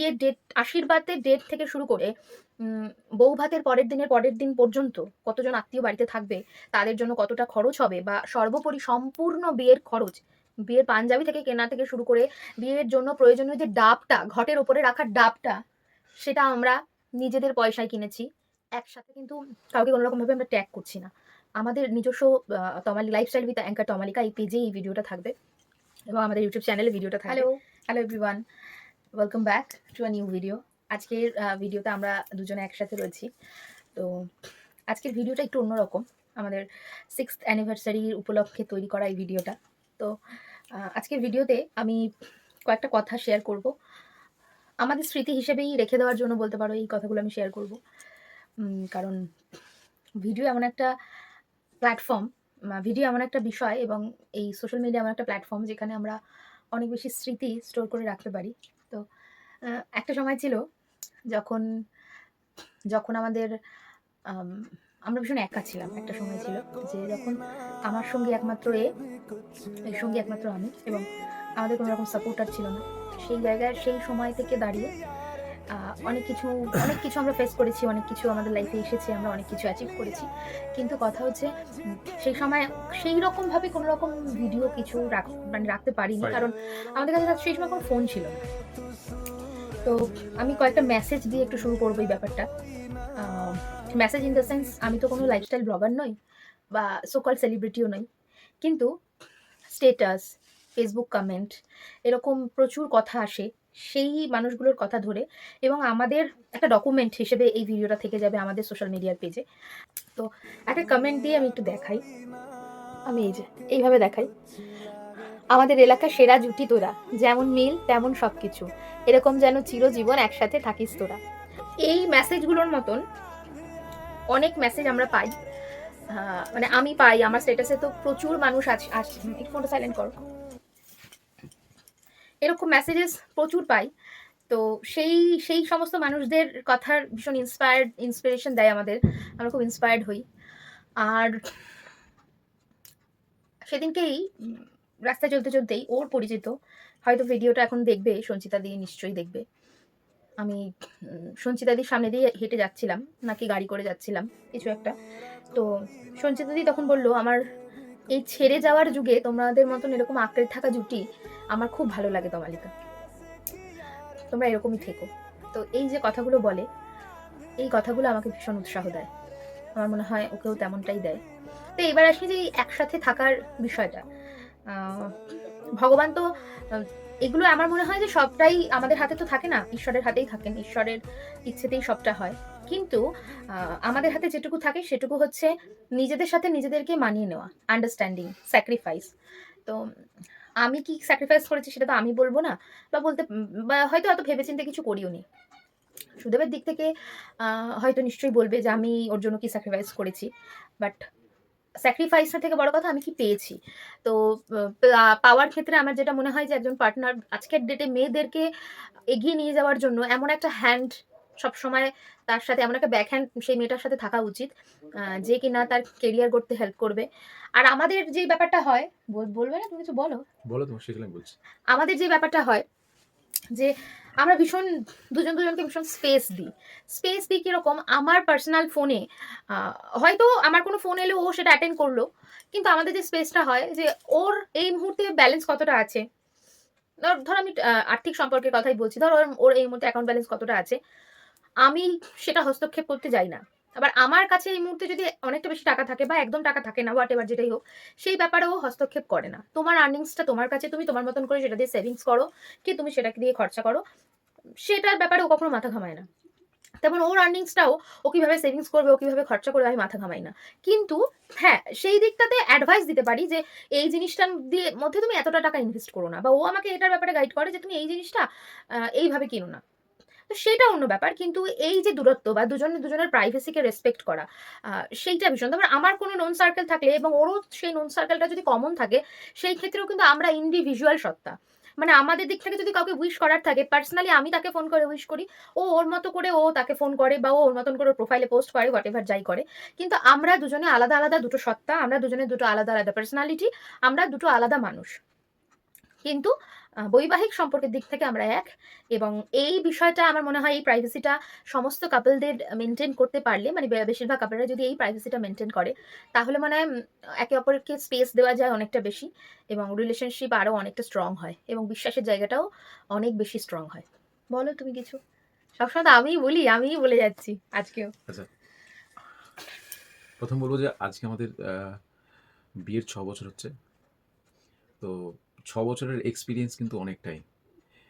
বিয়ের ডেট, আশীর্বাদের ডেট থেকে শুরু করে বউ ভাতের পরের দিন পর্যন্ত কতজন আত্মীয় বাড়িতে থাকবে, তাদের জন্য কতটা খরচ হবে, বা সর্বোপরি সম্পূর্ণ বিয়ের খরচ, বিয়ের পাঞ্জাবি থেকে কেনা থেকে শুরু করে বিয়ের জন্য প্রয়োজনীয় যে ডাবটা, ঘটের ওপরে রাখার ডাবটা, সেটা আমরা নিজেদের পয়সায় কিনেছি। একসাথে কিন্তু কাউকে কোনো রকমভাবে আমরা ট্যাগ করছি না। আমাদের নিজস্ব Tamali lifestyle with anchor Tamalika এই পেজে এই ভিডিওটা থাকবে এবং আমাদের ইউটিউব চ্যানেলে ভিডিওটা থাকবে। Hello everyone, welcome back to a new video. আজকের ভিডিওতে আমরা দুজনে একসাথে রয়েছি। তো আজকের ভিডিওটা একটু অন্যরকম, আমাদের 6th অ্যানিভার্সারির উপলক্ষে তৈরি করা এই ভিডিওটা। তো আজকের ভিডিওতে আমি কয়েকটা কথা শেয়ার করব, আমাদের স্মৃতি হিসেবেই রেখে দেওয়ার জন্য বলতে পারো এই কথাগুলো আমি শেয়ার করব। কারণ ভিডিও এমন একটা প্ল্যাটফর্ম, ভিডিও এমন একটা বিষয় এবং এই সোশ্যাল মিডিয়া এমন একটা প্ল্যাটফর্ম যেখানে আমরা অনেক বেশি স্মৃতি স্টোর করে রাখতে পারি। তো একটা সময় ছিল যখন যখন আমাদের আমরা ভীষণ একা ছিলাম। একটা সময় ছিল যে যখন আমার সঙ্গী একমাত্র এই সঙ্গী একমাত্র আমি, এবং আমাদের কোনো রকম সাপোর্টার ছিল না। সেই জায়গায় সেই সময় থেকে দাঁড়িয়ে অনেক কিছু আমরা ফেস করেছি, অনেক কিছু আমাদের লাইফে এসেছে, আমরা অনেক কিছু অ্যাচিভ করেছি। কিন্তু কথা হচ্ছে সেই সময় সেই রকমভাবে কোনো রকম ভিডিও কিছু রাখতে পারিনি, কারণ আমাদের কাছে সেই সময় কোনো ফোন ছিল না। তো আমি কয়েকটা মেসেজ দিয়ে একটু শুরু করবো এই ব্যাপারটা। মেসেজ ইন দ্য সেন্স, আমি তো কোনো লাইফস্টাইল ব্লগার নই বা সো কল সেলিব্রিটিও নই, কিন্তু স্টেটাস, ফেসবুক কমেন্ট, এরকম প্রচুর কথা আসে সেই মানুষগুলোর কথা ধরে, এবং আমাদের একটা ডকুমেন্ট হিসেবে এই ভিডিওটা থেকে যাবে আমাদের সোশ্যাল মিডিয়ার পেজে। তো একটা কমেন্ট দিয়ে আমি একটু দেখাই, আমি এই যে এইভাবে দেখাই, আমাদের এলাকার সেরা জুটি তোরা, যেমন মিল তেমন সবকিছু, এরকম যেন চিরজীবন একসাথে থাকিস তোরা। এই মেসেজগুলোর মতন অনেক মেসেজ আমরা পাই, মানে আমি পাই, আমার স্ট্যাটাসে তো প্রচুর মানুষ আছে। একটু ফোনটা সাইলেন্ট করো। এরকম মেসেজেস প্রচুর পাই। তো সেই সেই সমস্ত মানুষদের কথার ভীষণ ইন্সপিরেশন দেয় আমাদের, আমরা খুব ইন্সপায়ার্ড হই। আর সেদিনকেই রাস্তায় চলতে চলতেই ওর পরিচিত, হয়তো ভিডিওটা এখন দেখবে, সঞ্চিতা দিয়ে নিশ্চয়ই দেখবে, আমি সঞ্চিতাদির সামনে দিয়ে হেঁটে যাচ্ছিলাম, নাকি গাড়ি করে যাচ্ছিলাম কিছু একটা। তো সঞ্চিতাদি তখন বললো, আমার এই ছেড়ে যাওয়ার যুগে তোমাদের মতন এরকম আঁকড়ে থাকা জুটি আমার খুব ভালো লাগে তমালিকা, তোমরা এরকমই থেকো। তো এই যে কথাগুলো বলে, এই কথাগুলো আমাকে ভীষণ উৎসাহ দেয়, আমার মনে হয় ওকেও তেমনটাই দেয়। তো এবার আসি যে একসাথে থাকার বিষয়টা, ভগবান তো এগুলো আমার মনে হয় যে সবটাই আমাদের হাতে তো থাকে না, ঈশ্বরের হাতেই থাকেন, ঈশ্বরের ইচ্ছেতেই সবটা হয়। কিন্তু আমাদের হাতে যেটুকু থাকে সেটুকু হচ্ছে নিজেদের সাথে নিজেদেরকে মানিয়ে নেওয়া, আন্ডারস্ট্যান্ডিং, স্যাক্রিফাইস। তো আমি কি স্যাক্রিফাইস করেছি সেটা তো আমি বলবো না, বা বলতে বা হয়তো অত ভেবেচিন্তে কিছু করিও নি। সুদেবের দিক থেকে হয়তো নিশ্চয়ই বলবে যে আমি ওর জন্য কি স্যাক্রিফাইস করেছি, বাট স্যাক্রিফাইসটা থেকে বড় কথা আমি কি পেয়েছি। তো পাওয়ার ক্ষেত্রে আমার যেটা মনে হয় যে একজন পার্টনার আজকের ডেটে মেয়েদেরকে এগিয়ে নিয়ে যাওয়ার জন্য এমন একটা হ্যান্ড সবসময় তার সাথে, এমন একটা ব্যাক হ্যান্ড সেই মেয়েটার সাথে থাকা উচিত, যে কিনা তার কেরিয়ার করতে হেল্প করবে। আর আমাদের যে ব্যাপারটা হয়, বলবে না তুমি কিছু বলো? বলো, তোমার সেগুলো বলছি। আমাদের যে ব্যাপারটা হয় যে আমরা ভীষণ দুজনকে ভীষণ স্পেস দিই কিরকম, আমার পার্সোনাল ফোনে হয়তো আমার কোনো ফোন এলে ও সেটা অ্যাটেন্ড করলো, কিন্তু আমাদের যে স্পেসটা হয় যে ওর এই মুহূর্তে ব্যালেন্স কতটা আছে, ধর আমি আর্থিক সম্পর্কের কথাই বলছি, ধর ওর এই মুহূর্তে অ্যাকাউন্ট ব্যালেন্স কতটা আছে, আমি সেটা হস্তক্ষেপ করতে যাই না। আবার আমার কাছে এই মুহূর্তে যদি অনেকটা বেশি টাকা থাকে বা একদম টাকা থাকে না, হোয়াট এভার যেটাই হোক, সেই ব্যাপারেও হস্তক্ষেপ করে না। তোমার আর্নিংসটা তোমার কাছে, তুমি তোমার মতন করে সেটা দিয়ে সেভিংস করো, কি তুমি সেটাকে দিয়ে খরচা করো, সেটার ব্যাপারে ও কখনো মাথা ঘামায় না। তেমন ওর আর্নিংসটাও, ও কিভাবে সেভিংস করবে, ও কিভাবে খরচা করবে, আমি মাথা ঘামাই না। কিন্তু হ্যাঁ, সেই দিকটাতে অ্যাডভাইস দিতে পারি যে এই জিনিসটা দিয়ে মধ্যে তুমি এতটা টাকা ইনভেস্ট করো না, বা ও আমাকে এটার ব্যাপারে গাইড করে যে তুমি এই জিনিসটা এইভাবে কিনো না। তো সেটা অন্য ব্যাপার, কিন্তু এই যে দূরত্ব বা দুজনের প্রাইভেসিকে রেসপেক্ট করা, সেইটা ভীষণ। তারপর আমার কোনো নোন সার্কেল থাকলে এবং ওরও সেই নোন সার্কেলটা যদি কমন থাকে, সেই ক্ষেত্রেও কিন্তু আমরা ইন্ডিভিজুয়াল সত্তা। মানে আমাদের দিক থেকে যদি কাউকে উইশ করার থাকে, পার্সোনালি আমি তাকে ফোন করে উইশ করি, ও ওর মতো করে ও তাকে ফোন করে, বা ও ওর মতন করে প্রোফাইলে পোস্ট করে, হোয়াট এভার যাই করে। কিন্তু আমরা দুজনে আলাদা আলাদা দুটো সত্তা, আমরা দুজনে দুটো আলাদা আলাদা পার্সোনালিটি, আমরা দুটো আলাদা মানুষ। কিন্তু বৈবাহিক সম্পর্কের দিক থেকে আমরা এক, এবং এই বিষয়টা আমার মনে হয় এই প্রাইভেসিটা সমস্ত কাপলদের মেনটেন করতে পারলে, মানে বেশিরভাগ কাপলরা যদি এই প্রাইভেসিটা মেনটেন করে, তাহলে মনে হয় একে অপরকে স্পেস দেওয়া যায় অনেকটা বেশি, এবং রিলেশনশিপ আরও অনেকটা স্ট্রং হয়, এবং বিশ্বাসের জায়গাটাও অনেক বেশি স্ট্রং হয়। বলো তুমি কিছু। সবসময় তো আমিই বলে যাচ্ছি আজকেও। আচ্ছা, প্রথম বলবো যে আজকে আমাদের বিয়ের 6 বছর হচ্ছে। তো 6 বছরের এক্সপিরিয়েন্স কিন্তু অনেকটাই,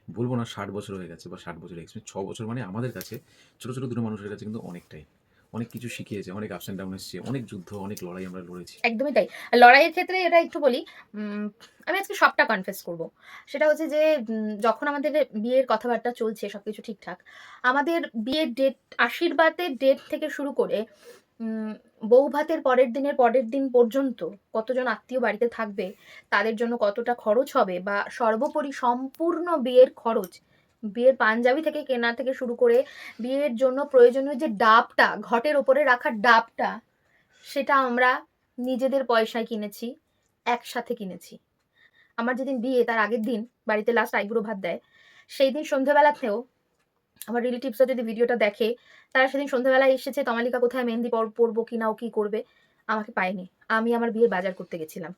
বলবো না 60 বছর হয়ে গেছে বা 60 বছরের এক্সপিরিয়েন্স। 6 বছর মানে আমাদের কাছে ছোটো ছোটো দুটো মানুষের কাছে কিন্তু অনেকটাই, অনেক কিছু শিখিয়েছে, অনেক আপস অ্যান্ড ডাউন এসছে, অনেক যুদ্ধ, অনেক লড়াই আমরা লড়েছি। একদমই তাই। আর লড়াইয়ের ক্ষেত্রে এটা একটু বলি, উম আমি আজকে সবটা কনফেস করব। সেটা হচ্ছে যে যখন আমাদের বিয়ের কথাবার্তা চলছে সবকিছু ঠিকঠাক, আমাদের বিয়ের ডেট, আশীর্বাদের ডেট থেকে শুরু করে উম বউ ভাতের পরের দিন পর্যন্ত কতজন আত্মীয় বাড়িতে থাকবে, তাদের জন্য কতটা খরচ হবে, বা সর্বোপরি সম্পূর্ণ বিয়ের খরচ, বিয়ের পাঞ্জাবি থেকে কেনা থেকে শুরু করে বিয়ের জন্য প্রয়োজনীয় যে ডাবটা, ঘটের ওপরে রাখার ডাবটা, সেটা আমরা নিজেদের পয়সায় কিনেছি, একসাথে কিনেছি। আমার যেদিন বিয়ে তার আগের দিন বাড়িতে লাস্ট আইবুড়ো ভাত দেয়, সেই দিন সন্ধ্যাবেলাতেও আমার রিলেটিভসরা যদি ভিডিওটা দেখে, তারা সেদিন সন্ধ্যাবেলায় এসেছে, তমালিকা কোথায় মেহেন্দি পরবো কিনা, ও কি করবে, আমাকে পায়নি। আমি আমার বিয়ের বাজার করতে গেছিলাম।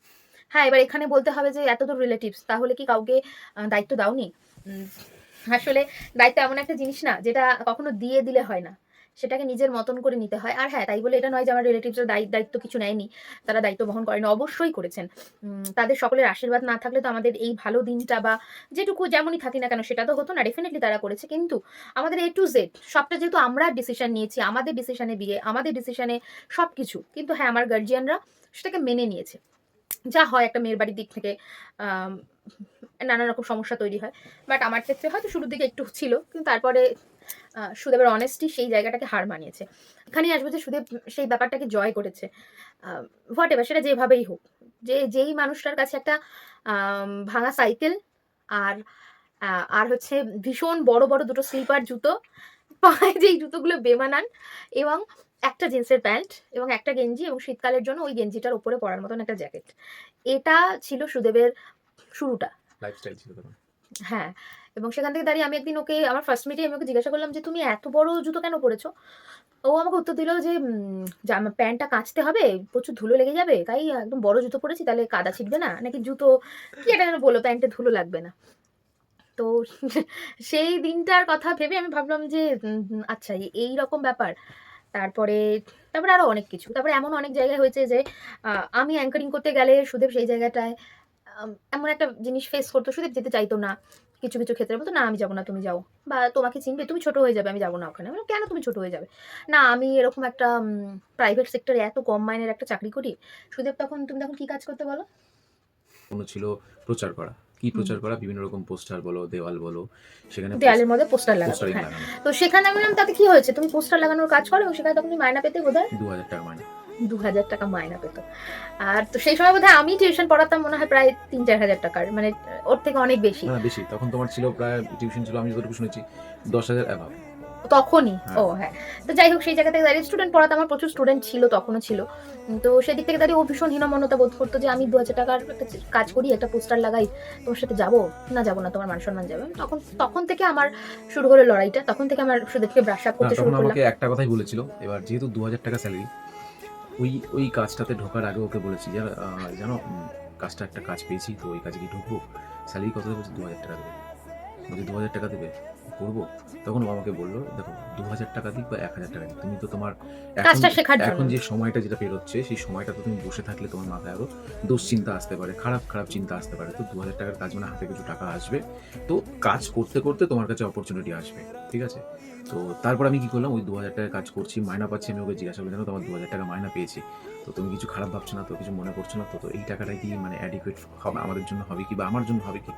হ্যাঁ, এবার এখানে বলতে হবে যে এত তো রিলেটিভস, তাহলে কি কাউকে দায়িত্ব দাওনি? উম আসলে দায়িত্ব এমন একটা জিনিস না যেটা কখনো দিয়ে দিলে হয় না। সেটাকে নিজের মতন করে নিতে হয়। আর হ্যাঁ, তাই বলে এটা নয় যে আমার রিলেটিভসরা দায়িত্ব কিছু নেয়নি। তারা দায়িত্ব বহন করেনি। অবশ্যই করেছেন। তাদের সকলের আশীর্বাদ না থাকলে তো আমাদের এই ভালো দিনটা বা যেটুকু যেমনই থাকি না কেন সেটা তো হতো না। ডেফিনিটলি তারা করেছে। কিন্তু আমাদের A to Z সবটা যেহেতু আমরা ডিসিশন নিয়েছি, আমাদের ডিসিশনে বিয়ে, আমাদের ডিসিশনে সবকিছু। কিন্তু হ্যাঁ, আমার গার্ডিয়ানরা সেটাকে মেনে নিয়েছে। যা হয় একটা মেয়ের বাড়ির দিক থেকে আম নানা রকম সমস্যা তৈরি হয়। বাট আমার ক্ষেত্রে হয়তো শুরুর দিকে একটু ছিল। কিন্তু তারপরে সুদেবের অনেস্টি সেই জায়গাটাকে হার মানিয়েছে। এখানেই আসবো যে সুদেব সেই ব্যাপারটাকে জয় করেছে। হোয়াটএভার সেটা যেভাবেই হোক। যেই মানুষটার কাছে একটা ভাঙা সাইকেল আর আর হচ্ছে ভীষণ বড়, বড় দুটো স্লিপার জুতো, পায়ে যেই জুতোগুলো বেমানান, এবং একটা জিন্সের প্যান্ট এবং একটা গেঞ্জি, এবং শীতকালের জন্য ওই গেঞ্জিটার উপরে পরার মতন একটা জ্যাকেট। এটা ছিল সুদেবের শুরুটা। লাইফস্টাইল ছিল তখন। হ্যাঁ, এবং সেখান থেকে দাঁড়িয়ে আমি একদিন ওকে আমার ফার্স্ট মিটেই আমি ওকে জিজ্ঞাসা করলাম যে, "তুমি এত বড় জুতো কেন পড়েছো?" ও আমাকে উত্তর দিল যে, জামা প্যান্টটা কাচতে হবে, প্রচুর ধুলো লেগে যাবে। তাই একদম বড় জুতো পরেছি, তাহলে কাদা ছিটবে না? নাকি জুতো কি একটা যেন বলল, প্যান্টে ধুলো লাগবে না। তো সেই দিনটার কথা ভেবে আমি ভাবলাম যে, আচ্ছা এইরকম ব্যাপার। তারপরে, তারপরে আরো অনেক কিছু। তারপরে এমন অনেক জায়গায় হয়েছে যে, আ আমি অ্যাঙ্কারিং করতে গেলে সুদেব সেই জায়গাটায় এমন একটা জিনিস ফেস করতো, সুদীপ যেতে চাইতো না। কিছু, কিছু ক্ষেত্রে বলতো, "না আমি যাবো না, তুমি যাও।" বা "তোমাকে চিনবে, তুমি ছোট হয়ে যাবে, আমি যাবো না ওখানে।" আমি বললাম, "কেন তুমি ছোট হয়ে যাবে?" "না আমি এরকম একটা প্রাইভেট সেক্টরে এত কম মাইনের একটা চাকরি করি।" সুদেব তখন, "তুমি তখন কি কাজ করতে বলো?" অন্য ছিল প্রচার করা। কি হুম। প্রচার করা? বিভিন্ন রকম পোস্টার বলো, দেওয়াল বলো, সেখানে দেয়ালের মধ্যে পোস্টার লাগানো। পোস্টারিং হ্যাঁ। লাগানো। তো সেখানে আমি বললাম, "তাতে কি হয়েছে? তুমি পোস্টার লাগানোর কাজ করো এবং সেখানে তখন তুমি মাইনা পেতে বোধহয় ৳২,০০০ মাইনে। ৳২,০০০ মাইনা পেত।" আর তো সেই সময় বোধহয় আমি টিউশন পড়াতাম মনে হয় প্রায় ৩-৪ হাজার টাকার। মানে ওর থেকে অনেক বেশি। না, না বেশি। তখন তোমার ছিল প্রায় টিউশন ছিল আমি যতটুকু শুনেছি ১০,০০০ অ্যাভাব। তখনই? ও হ্যাঁ। হ্যাঁ। তো যাই হোক সেই জায়গা থেকে দাঁড়িয়ে স্টুডেন্ট পড়াতে আমার প্রচুর স্টুডেন্ট ছিল, তখনও ছিল। তো সেদিক থেকে দাঁড়িয়ে ও ভীষণ হীনমন্যতা বোধ করতো যে আমি ৳২,০০০ একটা কাজ করি, একটা পোস্টার লাগাই, তোমার সাথে যাবো? না যাবো না, তোমার মান-সম্মান যাবে। তখন তখন থেকে আমার শুরু হলো লড়াইটা। তখন থেকে আমার সুদেবকে ব্রাশ আপ না, করতে শুরু তখন করলাম। আমাকে একটা কথাই বলেছিল। এবার যেহেতু ৳২,০০০ স্যালারি, ওই কাজটাতে ঢোকার আগে ওকে বলেছি যে, জানো কাজটা একটা কাজ পেয়েছি, তো ওই কাজে কি ঢুকবো? স্যালারি কত দেবে? বলছে ৳২,০০০ দেবে। বলছি ৳২,০০০ দেবে? করবো? তখন ও আমাকে বলল, "দেখো ৳২,০০০ দিক বা ৳১,০০০ দিক, তুমি তো তোমার এখন কাজটা শেখার জন্য। এখন যে সময়টা যেটা পেরোচ্ছে, সেই সময়টাতে তুমি বসে থাকলে তোমার মাথায় আরো দুশ্চিন্তা আসতে পারে, খারাপ, খারাপ চিন্তা আসতে পারে। তো ৳২,০০০ কাজ মানে হাতে কিছু টাকা আসবে। তো কাজ করতে, করতে তোমার কাছে অপরচুনিটি আসবে। ঠিক আছে?" তো তারপর আমি কি করলাম, ওই ৳২,০০০ কাজ করছি, মাইনা পাচ্ছি। আমি ওকে জিজ্ঞাসা করলাম, "জানো তো আমার ৳২,০০০ মাইনা পেয়েছি। তো তুমি কিছু খারাপ ভাবছো না তো? কিছু মনে করছো না তো? তো এই টাকাটাই কি মানে অ্যাডিকুয়েট হবে আমাদের জন্য, হবে কি বা আমার জন্য হবে কি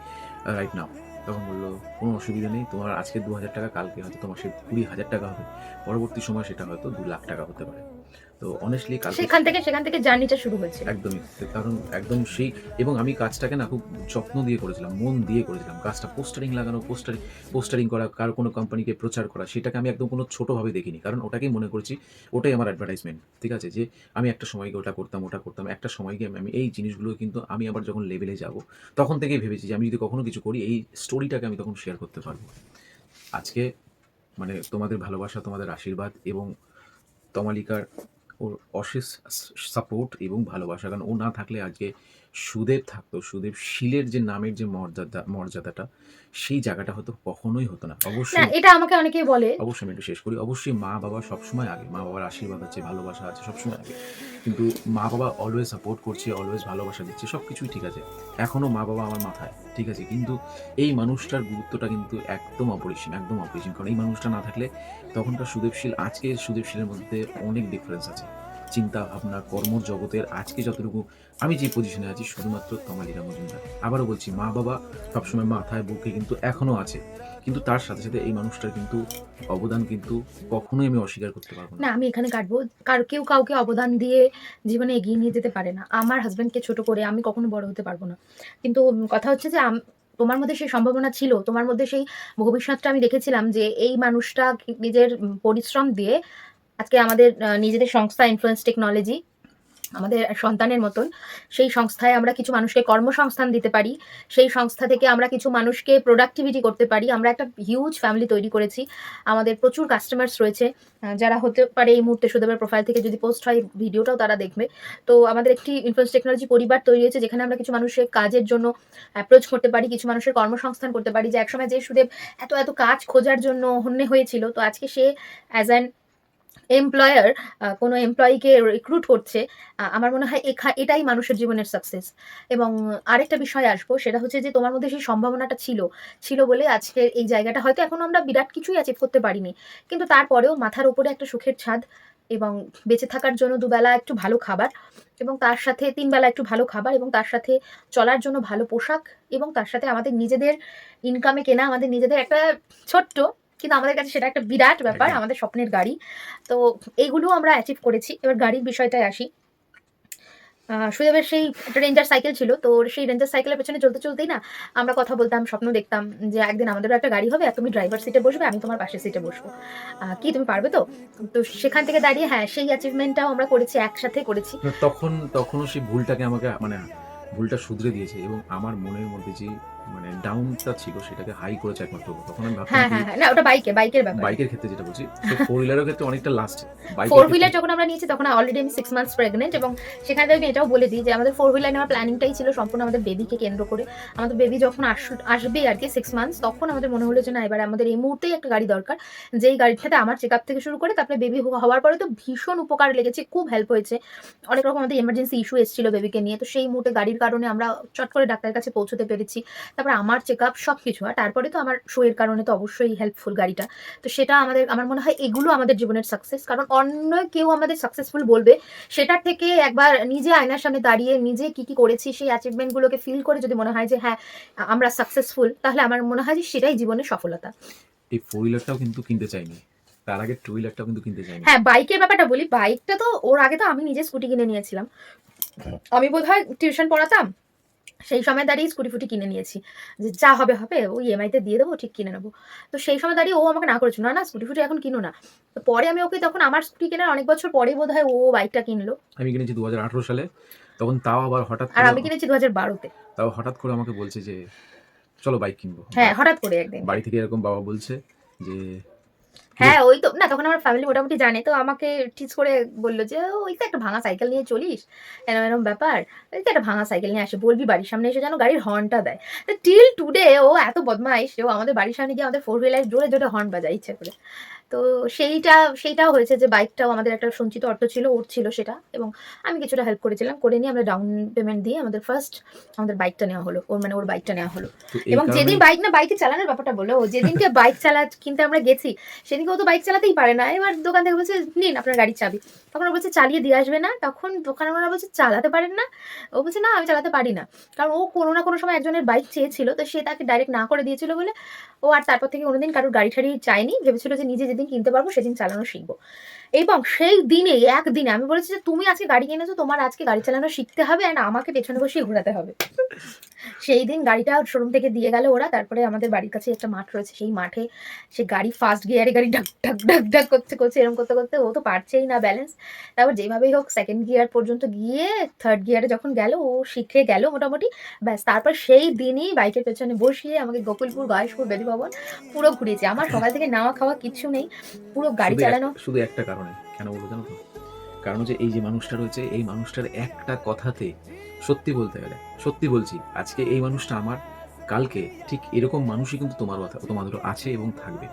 রাইট নাও?" তখন বলল, "কোনো অসুবিধা নেই। তোমার আজকে ৳২,০০০, কালকে হয়তো তোমার সে ৳২০,০০০ হবে। পরবর্তী সময়ে সেটা হয়তো ৳2,00,000 হতে পারে। তো অনেস্টলি কালকে সেখান থেকে জার্নিটা শুরু হয়েছিল। একদমই কারণ একদম সেই, এবং আমি কাজটাকে না খুব যত্ন দিয়ে করেছিলাম, মন দিয়ে করেছিলাম কাজটা। পোস্টারিং লাগানো, পোস্টারিং করা, কারো কোনো কোম্পানিকে প্রচার করা, সেটাকে আমি একদম কোনো ছোটোভাবে দেখিনি, কারণ ওটাকেই মনে করেছি ওটাই আমার অ্যাডভার্টাইজমেন্ট। ঠিক আছে, যে আমি একটা সময় গিয়ে ওটা করতাম, একটা সময় গিয়ে আমি এই জিনিসগুলো কিন্তু আমি আবার যখন লেভেলে যাব তখন থেকেই ভেবেছি যে আমি যদি কখনো কিছু করি এই স্টোরিটাকে আমি তখন শেয়ার করতে পারবো। আজকে মানে তোমাদের ভালোবাসা, তোমাদের আশীর্বাদ এবং তমালিকার ওর অশেষ সাপোর্ট এবং ভালোবাসা, কারণ ও না থাকলে আজকে সুদেব থাকতো, সুদেব শীলের যে নামের যে মর্যাদাটা, সেই জায়গাটা হয়তো কখনোই হতো না। না, অবশ্যই এটা আমাকে অনেকেই বলে। অবশ্যই আমি একটু শেষ করি। অবশ্যই মা বাবা সবসময় আগে, মা বাবার আশীর্বাদ আছে, ভালোবাসা আছে সবসময় আগে, কিন্তু মা বাবা অলওয়েজ সাপোর্ট করছে, অলওয়েজ ভালোবাসা দিচ্ছে, সব কিছুই ঠিক আছে, এখনও মা বাবা আমার মাথায়, ঠিক আছে, কিন্তু এই মানুষটার গুরুত্বটা কিন্তু একদম অপরিসীম, একদম অপরিসীম, কারণ এই মানুষটা না থাকলে তখনকার সুদেবশীল, আজকের সুদেবশীলের মধ্যে অনেক ডিফারেন্স আছে। চিন্তা ভাবনা, কর্মজগতের আজকে যতটুকু আমি যে পজিশনে আছি শুধুমাত্র তমালিকা মজুমদার। আবারও বলছি, মা বাবা সবসময় মাথায় বুকে কিন্তু এখনও আছে, কিন্তু তার সাথে সাথে এই মানুষটার কিন্তু অবদান কিন্তু কখনোই আমি অস্বীকার করতে পারবো না। না, আমি এখানে কাটবো। কেউ কাউকে অবদান দিয়ে জীবনে এগিয়ে নিয়ে যেতে পারে না। আমার হাসব্যান্ডকে ছোট করে আমি কখনো বড় হতে পারবো না। কিন্তু কথা হচ্ছে যে তোমার মধ্যে সেই সম্ভাবনা ছিল, তোমার মধ্যে সেই ভবিষ্যৎটা আমি দেখেছিলাম যে এই মানুষটা নিজের পরিশ্রম দিয়ে আজকে আমাদের নিজেদের সংস্থা ইনফ্লুয়েন্স টেকনোলজি, আমাদের সন্তানের মতন সেই সংস্থায় আমরা কিছু মানুষকে কর্মসংস্থান দিতে পারি। সেই সংস্থা থেকে আমরা কিছু মানুষকে প্রোডাক্টিভিটি করতে পারি। আমরা একটা হিউজ ফ্যামিলি তৈরি করেছি। আমাদের প্রচুর কাস্টমার্স রয়েছে, যারা হতে পারে এই মুহূর্তে সুদেবের প্রোফাইল থেকে যদি পোস্ট হয় ভিডিওটাও তারা দেখবে। তো আমাদের একটি ইনফ্লুয়েন্স টেকনোলজি পরিবার তৈরি হয়েছে, যেখানে আমরা কিছু মানুষের কাজের জন্য অ্যাপ্রোচ করতে পারি, কিছু মানুষের কর্মসংস্থান করতে পারি। যে একসময় যে সুদেব এত কাজ খোঁজার জন্য হন্যে হয়েছিল, তো আজকে সে অ্যাজ অ্যান এমপ্লয়ার কোনো এমপ্লয়িকে রিক্রুট করছে। আমার মনে হয় এটাই মানুষের জীবনের সাকসেস। এবং আরেকটা বিষয় আসবো, সেটা হচ্ছে যে তোমার মধ্যে সেই সম্ভাবনাটা ছিল বলে আজকের এই জায়গাটা হয়তো এখনো আমরা বিরাট কিছুই অ্যাচিভ করতে পারিনি, কিন্তু তারপরেও মাথার উপরে একটা সুখের ছাদ এবং বেঁচে থাকার জন্য দুবেলা একটু ভালো খাবার, এবং তার সাথে ৩ বেলা একটু ভালো খাবার, এবং তার সাথে চলার জন্য ভালো পোশাক, এবং তার সাথে আমাদের নিজেদের ইনকামে কেনা আমাদের নিজেদের একটা ছোট্ট, কিন্তু আমাদের কাছে সেটা একটা বিরাট ব্যাপার, একদম। আমাদের স্বপ্নের গাড়ি। তো এইগুলো আমরা অ্যাচিভ করেছি। এবার গাড়ির বিষয়টায় আসি। সুদেবের সেই একটা রেঞ্জার সাইকেল ছিল, তো সেই রেঞ্জার সাইকেলের পেছনে চলতেই না আমরা কথা বলতাম, স্বপ্ন দেখতাম যে একদিন আমাদেরও একটা গাড়ি হবে, আর তুমি ড্রাইভার সিটে বসবে, আমি তোমার পাশের সিটে বসবো। কি তুমি পারবে তো? তো সেখান থেকে দাঁড়িয়ে হ্যাঁ, সেই অ্যাচিভমেন্টটাও আমরা করেছি, একসাথে করেছি। না, তখনও সেই ভুলটাকে আমাকে মানে ভুলটা শুধরে দিয়েছে, এবং আমার মনের মধ্যে যে মানে ডাউনটা ছিল সেটাকে হাই করেছে একমাত্র ও। তখন আমি ভাবতাম হ্যাঁ, কি, হ্যাঁ, হ্যাঁ। না, ওটা বাইকের ব্যাপারে। বাইকের ক্ষেত্রে যেটা বলছি, সে ফোর হুইলারের ক্ষেত্রে অনেকটা লাস্ট, বাইকের ফোর ক্ষেত্রে হুইলার যখন আমরা নিয়েছি তখন অলরেডি আমি 6 মান্থস প্রেগনেন্ট, এবং সেখানে আমি এটাও বলে দিই যে আমাদের ফোর হুইলার নেওয়ার প্ল্যানিংটাই ছিল সম্পূর্ণ আমাদের বেবিকে কেন্দ্র করে। আমাদের বেবি যখন আসবে আর কি 6 মান্থস, তখন আমাদের মনে হলো যে না, এবার আমাদের এই মুহূর্তেই একটা গাড়ি দরকার, যেই গাড়িটাতে আমার চেক আপ থেকে শুরু করে তারপরে বেবি হওয়ার পরে তো ভীষণ উপকার লেগেছে, খুব হেল্প হয়েছে। অনেক রকম আমাদের এমার্জেন্সি ইস্যু এসেছিল বেবিকে নিয়ে, তো সেই মুহূর্তে গাড়ির কারণে আমরা চট করে ডাক্তারের কাছে পৌঁছতে পেরেছি। তারপর আমার চেক আপ সব কিছু, আর তারপরে তো আমার শোয়ের কারণে তো অবশ্যই হেল্পফুল গাড়িটা। তো সেটা আমার মনে হয় এগুলো আমাদের জীবনের সাকসেস, কারণ অন্য কেউ আমাদের সাকসেসফুল বলবে, সেটার থেকে একবার নিজে আয়নার সামনে দাঁড়িয়ে নিজে কি করেছি সেই অ্যাচিভমেন্টগুলোকে ফিল করে যদি মনে হয় যে হ্যাঁ, আমরা সাকসেসফুল, তাহলে আমার মনে হয় যে সেটাই জীবনের সফলতা। এই ফোর হুইলারটাও কিন্তু কিনতে চাইনি, তার আগে টু হুইলারটাও কিন্তু কিনতে চাইনি। হ্যাঁ, বাইকের ব্যাপারটা বলি। বাইকটা তো ওর আগে তো আমি নিজে স্কুটি কিনে নিয়েছিলাম। আমি বোধহয় টিউশন পড়াতাম, সেই সময় দাঁড়িয়ে স্কুটি ফুটি কিনে নিয়েছি, যে যা হবে হবে, ওই ইএমআইতে দিয়ে দেবো, ঠিক কিনে নেবো। তো সেই সময় দাঁড়িয়ে ও আমাকে না করেছিল, না না স্কুটি ফুটি এখন কিনো না। তো পরে আমি ওকে, তখন আমার স্কুটি কেনার অনেক বছর পরে বোধহয় ও বাইকটা কিনলো, আমি কিনেছি 2018 সালে, তখন তাও আবার আর আমি কিনেছি 2012-তে। তাও হঠাৎ করে আমাকে বলছে যে চলো বাইক কিনবো। হ্যাঁ, হঠাৎ করে একদিন। বাড়ি থেকে এরকম বাবা বলছে যে হ্যাঁ, ওই তো না, তখন আমার ফ্যামিলি মোটামুটি জানে, তো আমাকে টিজ করে বললো যে ওই তো একটা ভাঙা সাইকেল নিয়ে চলিস, এরম এরম ব্যাপার, ওই তো একটা ভাঙা সাইকেল নিয়ে আসে, বলবি বাড়ির সামনে এসে যেন গাড়ির হর্নটা দেয়। টিল টুডে ও এত বদমাইশ, ও আমাদের বাড়ির সামনে গিয়ে আমাদের ফোর হুইলার জোরে জোরে হর্ন বাজায় ইচ্ছে করে। তো সেইটাও হয়েছে যে বাইকটাও আমাদের একটা সঞ্চিত অর্থ ছিল, ওর ছিল সেটা, এবং আমি কিছুটা হেল্প করেছিলাম, করে নিয়ে আমরা ডাউন পেমেন্ট দিয়ে আমাদের বাইকটা নেওয়া হলো, ওর বাইকটা নেওয়া হলো। তো এই এবং যেদিন কারণে বাইকে চালানোর ব্যাপারটা বলো, যেদিনকে বাইক কিনতে আমরা গেছি, সেদিনকে ও তো বাইক চালাতেই পারে না। এবার দোকান থেকে বলছে নিন আপনার গাড়ির চাবি, তখন ও বলছে চালিয়ে দিয়ে আসবে না, তখন দোকানওয়ালা বলছে চালাতে পারেন না, ও বলছে না আমি চালাতে পারি না, কারণ ও কোনো না কোনো সময় একজনের বাইক চেয়েছিল, তো সে তাকে ডাইরেক্ট না করে দিয়েছিল বলে ও আর তারপর থেকে কোনোদিন কারোর গাড়ি ঠাড়ি চায়নি, ভেবেছিল যে নিজে যেদিন কিনতে পারবো সেদিন চালানো শিখবো। এবং সেই দিনে একদিনে আমি বলেছি যে তুমি আজকে গাড়ি কিনেছো, তোমার আজকে গাড়ি চালানো শিখতে হবে অ্যান্ড আমাকে পেছনে বসিয়ে ঘোরাতে হবে। সেই দিন গাড়িটা শোরুম থেকে দিয়ে গেল ওরা। তারপরে আমাদের বাড়ির কাছে একটা মাঠ রয়েছে, সেই মাঠে সে গাড়ি ফার্স্ট গিয়ারে গাড়ি ঢাক ঢাক ঢাক ঢাক করতে করছে, এরকম করতে করতে ও তো পারছেই না ব্যালেন্স। তারপর যেভাবেই হোক সেকেন্ড গিয়ার পর্যন্ত গিয়ে থার্ড গিয়ারে যখন গেল ও শিখে গেল মোটামুটি। ব্যাস তারপর সেই দিনই বাইকের পেছনে বসিয়ে আমাকে গোকুলপুর, গয়েশপুর, বেদি ভবন পুরো ঘুরিয়েছে। আমার সকাল থেকে নাওয়া খাওয়া কিছু নেই, পুরো গাড়ি চালানো। শুধু একটা কারণে, কেন বলবো জানো তো? কারণ হচ্ছে এই যে মানুষটা রয়েছে, এই মানুষটার একটা কথাতে, সত্যি বলতে গেলে সত্যি বলছি, আজকে এই মানুষটা আমার, কালকে ঠিক এরকম মানুষই কিন্তু তোমাদেরও আছে এবং থাকবে।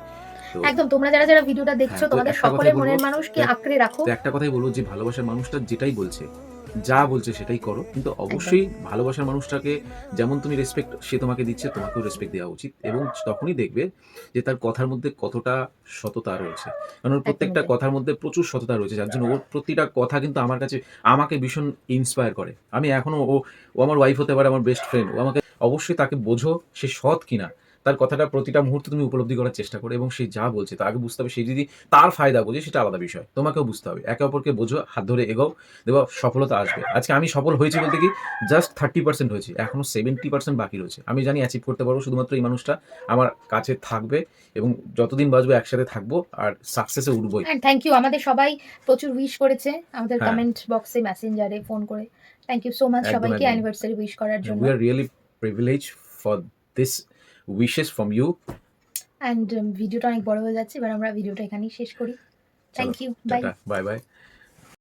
তো একদম, তোমরা যারা যারা ভিডিওটা দেখছো হ্যাঁ, তো তোমাদের একটা সকলের কথাই বলবো, মনের মানুষকে আঁকড়ে রাখো। তো একটা কথাই বলবো যে ভালোবাসার মানুষটা যেটাই বলছে, যা বলছে সেটাই করো, কিন্তু অবশ্যই ভালোবাসার মানুষটাকে যেমন তুমি রেসপেক্ট সে তোমাকে দিচ্ছে, তোমাকেও রেসপেক্ট দেওয়া উচিত। এবং তখনই দেখবে যে তার কথার মধ্যে কতটা সততা রয়েছে, কারণ ওর প্রত্যেকটা একদমই তাই। কথার মধ্যে প্রচুর সততা রয়েছে, যার জন্য ওর প্রতিটা কথা কিন্তু আমার কাছে, আমাকে ভীষণ ইন্সপায়ার করে। আমি এখনো ও আমার ওয়াইফ হতে পারে, আমার বেস্ট ফ্রেন্ড, ও আমাকে, অবশ্যই তাকে বোঝো সে সৎ কিনা, তার কথাটা প্রতিটা মুহূর্তে তুমি উপলব্ধি করার চেষ্টা করো, এবং সে যা বলছে তা আগে বুঝতে হবে। সে যদি তার ফায়দা বোঝে সেটা আলাদা বিষয়, তোমাকেও বুঝতে হবে। একে অপরকে বোঝো, হাত ধরে এগোও, দেখো সফলতা আসবে। আজকে আমি সফল হয়েছি বলতে কি জাস্ট 30% হয়েছি, এখনো 70% বাকি রয়েছে। আমি জানি অ্যাচিভ করতে পারবো, শুধুমাত্র এই মানুষটা আমার কাছে থাকবে এবং যতদিন বাঁচবো একসাথে থাকবো আর সাকসেসে উঠবোই। অ্যান্ড থ্যাংক ইউ, আমাদের সবাই প্রচুর উইশ করেছে আমাদের হ্যাঁ, কমেন্ট বক্সে, মেসেঞ্জারে, ফোন করে। থ্যাংক ইউ সো মাচ একদম সবাইকে একদম। অ্যানিভার্সারি উইশ করার জন্য। We are really privilege for this wishes from you. And ভিডিওটা অনেক বড় হয়ে যাচ্ছে, এবার আমরা ভিডিওটা এখানেই শেষ করি। চলো, thank you, bye. Tata, bye by.